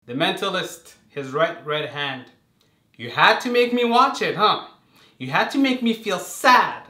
The Mentalist, his right red hand. You had to make me watch it, huh? You had to make me feel sad.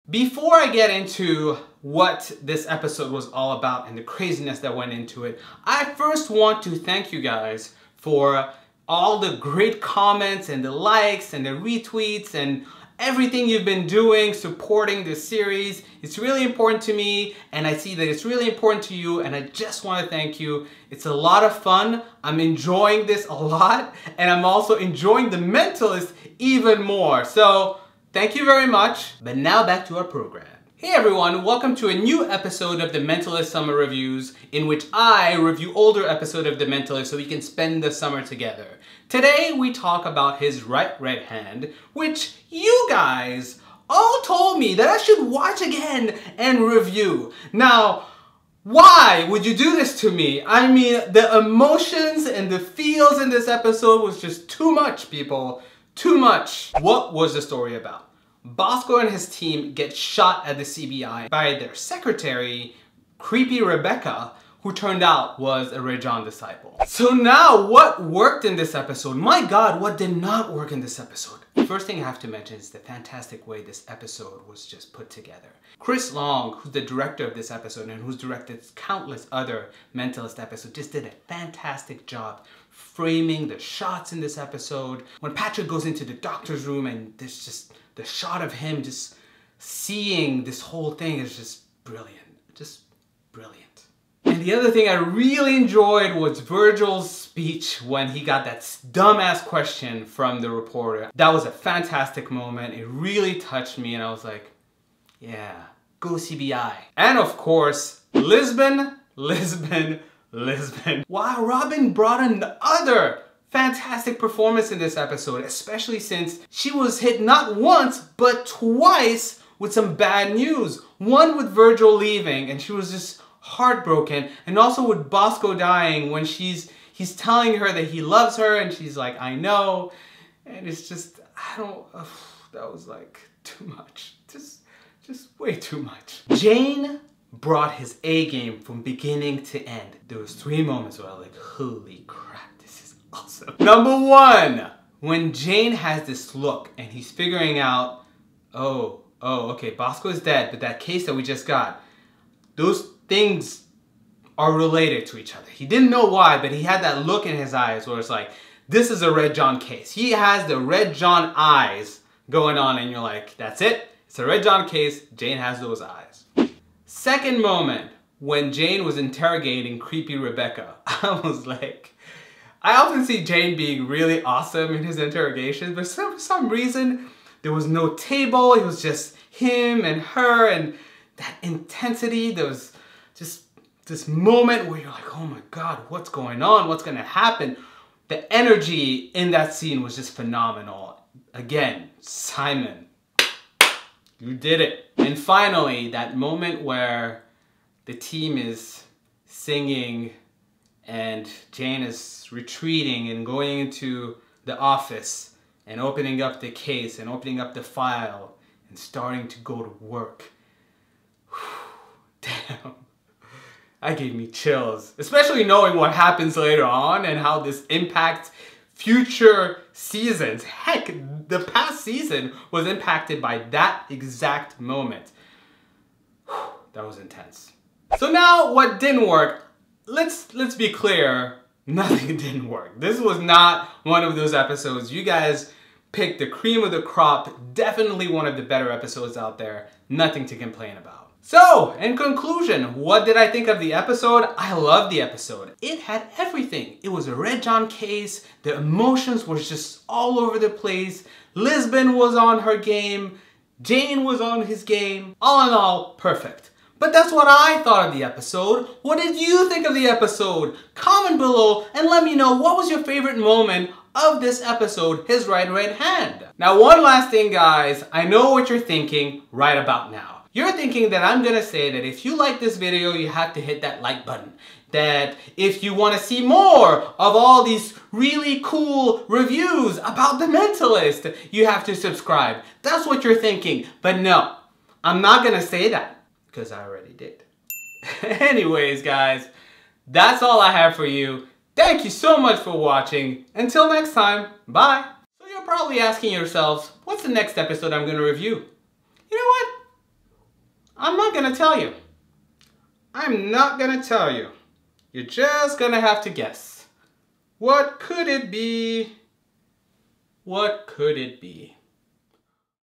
Before I get into what this episode was all about and the craziness that went into it, I first want to thank you guys for all the great comments and the likes and the retweets and everything you've been doing, supporting this series. It's really important to me, and I see that it's really important to you, and I just want to thank you. It's a lot of fun. I'm enjoying this a lot, and I'm also enjoying The Mentalist even more. So thank you very much. But now back to our program. Hey everyone, welcome to a new episode of The Mentalist Summer Reviews, in which I review older episodes of The Mentalist so we can spend the summer together. Today we talk about his right red hand, which you guys all told me that I should watch again and review. Now, why would you do this to me? I mean, the emotions and the feels in this episode was just too much, people. Too much. What was the story about? Bosco and his team get shot at the CBI by their secretary, creepy Rebecca, who turned out was a Red John disciple. So now, what worked in this episode? My God, what did not work in this episode? The first thing I have to mention is the fantastic way this episode was just put together. Chris Long, who's the director of this episode and who's directed countless other Mentalist episodes, just did a fantastic job framing the shots in this episode. When Patrick goes into the doctor's room and there's just the shot of him just seeing this whole thing is just brilliant. Just brilliant. And the other thing I really enjoyed was Virgil's speech when he got that dumbass question from the reporter. That was a fantastic moment. It really touched me and I was like, yeah, go CBI. And of course, Lisbon, Lisbon, Lisbon. Wow, Robin brought in other fantastic performance in this episode, especially since she was hit not once, but twice with some bad news. One with Virgil leaving and she was just heartbroken, and also with Bosco dying when he's telling her that he loves her and she's like, I know. And it's just, that was like too much. Just way too much. Jane brought his A game from beginning to end. There was 3 moments where I was like, holy crap, this is awesome. Number 1, when Jane has this look and he's figuring out, oh, okay, Bosco is dead, but that case that we just got, those things are related to each other. He didn't know why, but he had that look in his eyes where it's like, this is a Red John case. He has the Red John eyes going on and you're like, that's it. It's a Red John case. Jane has those eyes. Second moment, when Jane was interrogating creepy Rebecca, I was like, I often see Jane being really awesome in his interrogations, but for some reason, there was no table. It was just him and her and that intensity. There was just this moment where you're like, oh my God, what's going on? What's gonna happen? The energy in that scene was just phenomenal. Again, Simon, you did it. And finally, that moment where the team is singing and Jane is retreating and going into the office and opening up the case and opening up the file and starting to go to work. Damn. That gave me chills, especially knowing what happens later on and how this impacts future seasons. Heck, the past season was impacted by that exact moment. That was intense. So now what didn't work, let's be clear, nothing didn't work. This was not one of those episodes. You guys picked the cream of the crop, definitely one of the better episodes out there. Nothing to complain about. So, in conclusion, what did I think of the episode? I loved the episode. It had everything. It was a Red John case. The emotions were just all over the place. Lisbon was on her game. Jane was on his game. All in all, perfect. But that's what I thought of the episode. What did you think of the episode? Comment below and let me know what was your favorite moment of this episode, his right red hand. Now, one last thing, guys. I know what you're thinking right about now. You're thinking that I'm gonna say that if you like this video, you have to hit that like button. That if you wanna see more of all these really cool reviews about The Mentalist, you have to subscribe. That's what you're thinking. But no, I'm not gonna say that. because I already did. Anyways, guys, that's all I have for you. Thank you so much for watching. Until next time, bye. So you're probably asking yourselves, what's the next episode I'm going to review? You know what? I'm not going to tell you. I'm not going to tell you. You're just going to have to guess. What could it be? What could it be?